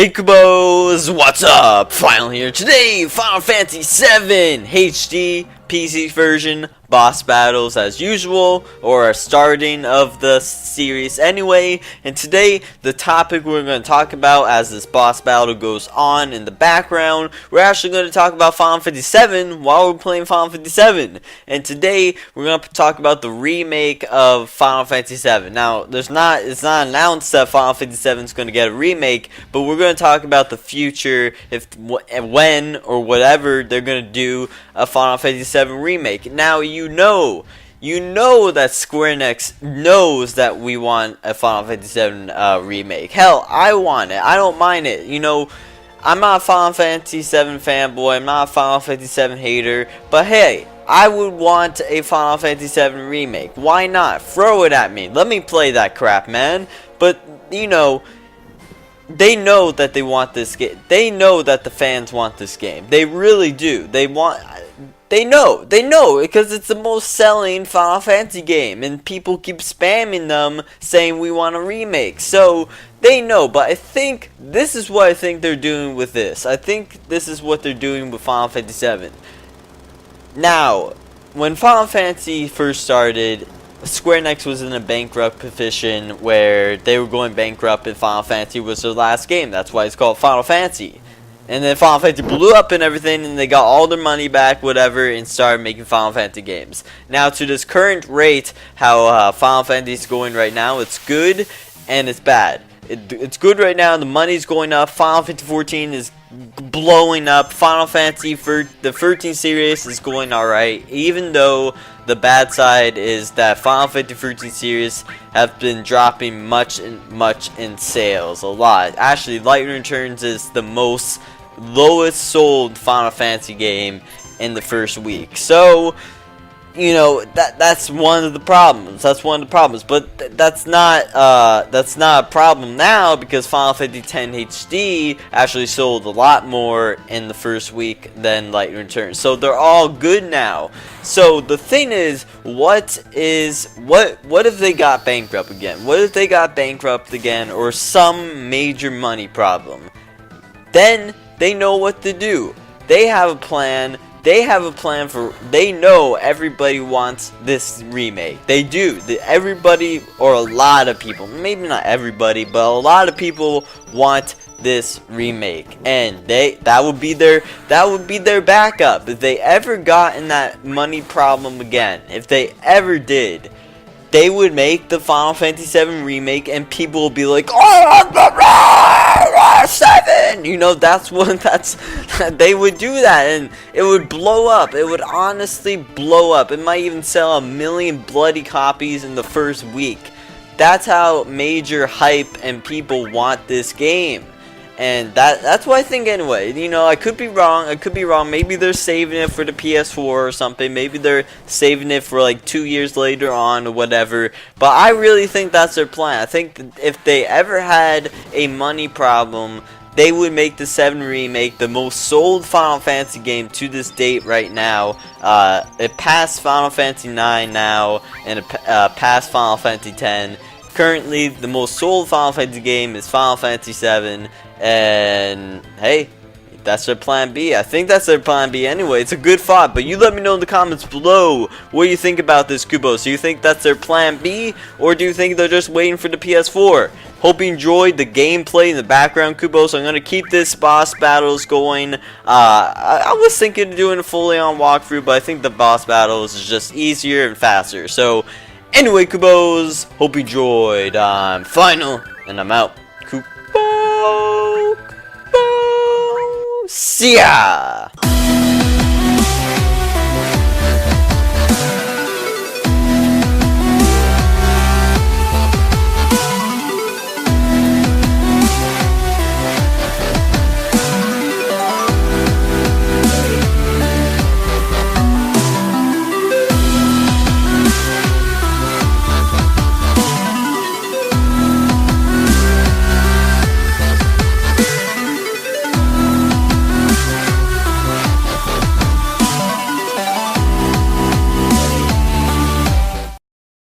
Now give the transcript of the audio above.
Hey Kubos, what's up? Finally here today, Final Fantasy 7 HD PC version, boss battles as usual, or a starting of the series anyway. And today, the topic we're going to talk about as this boss battle goes on in the background, we're actually going to talk about Final Fantasy 7 while we're playing Final Fantasy 7. And today, we're going to talk about the remake of Final Fantasy 7. Now, it's not announced that Final Fantasy 7 is going to get a remake, but we're going to talk about the future, when or whatever they're going to do a Final Fantasy 7 remake. Now you know that Square Enix knows that we want a Final Fantasy 7 remake. Hell, I want it. I don't mind it. You know, I'm not a Final Fantasy 7 fanboy. I'm not a Final Fantasy 7 hater. But hey, I would want a Final Fantasy 7 remake. Why not? Throw it at me. Let me play that crap, man. But you know, they know that they want this game. They know that the fans want this game. They really do. They know because it's the most selling Final Fantasy game, and people keep spamming them saying we want a remake. So they know, but I think this is what I think they're doing with this. I think this is what they're doing with Final Fantasy 7. Now, when Final Fantasy first started, Square Enix was in a bankrupt position where they were going bankrupt, and Final Fantasy was their last game. That's why it's called Final Fantasy. And then Final Fantasy blew up and everything, and they got all their money back, whatever, and started making Final Fantasy games. Now, to this current rate, how Final Fantasy is going right now, it's good and it's bad. It's good right now, the money's going up, Final Fantasy 14 is blowing up, Final Fantasy for the 13 series is going alright, even though the bad side is that Final Fantasy 13 series have been dropping much in sales, a lot. Actually, Lightning Returns is the lowest sold Final Fantasy game in the first week. So, you know, that's one of the problems. But that's not a problem now, because Final Fantasy X HD actually sold a lot more in the first week than Lightning Returns. So they're all good now. So the thing is, what if they got bankrupt again? What if they got bankrupt again, or some major money problem? Then they know what to do. They have a plan. They know everybody wants this remake. They do. Everybody, or a lot of people, maybe not everybody, but a lot of people want this remake, and that would be their backup if they ever got in that money problem again. If they ever did, they would make the Final Fantasy 7 remake, and people will be like, "Oh, 7!" You know, they would do that, and it would blow up. It would honestly blow up. It might even sell 1 million bloody copies in the first week. That's how major hype and people want this game. And that's what I think anyway. You know, I could be wrong. Maybe they're saving it for the PS4 or something. Maybe they're saving it for like 2 years later on or whatever. But I really think that's their plan. I think that if they ever had a money problem, they would make the 7 remake the most sold Final Fantasy game to this date right now. It passed Final Fantasy 9 now, and it passed Final Fantasy 10. Currently, the most sold Final Fantasy game is Final Fantasy 7. And hey, that's their plan B. I think that's their plan B anyway. It's a good thought, but you let me know in the comments below what you think about this, Kubo. So you think that's their plan B, or do you think they're just waiting for the PS4? Hope you enjoyed the gameplay in the background, Kubo. So I'm going to keep this boss battles going. I was thinking of doing a fully on walkthrough, but I think the boss battles is just easier and faster. So anyway, Kubos, hope you enjoyed. I'm Final, and I'm out. See ya!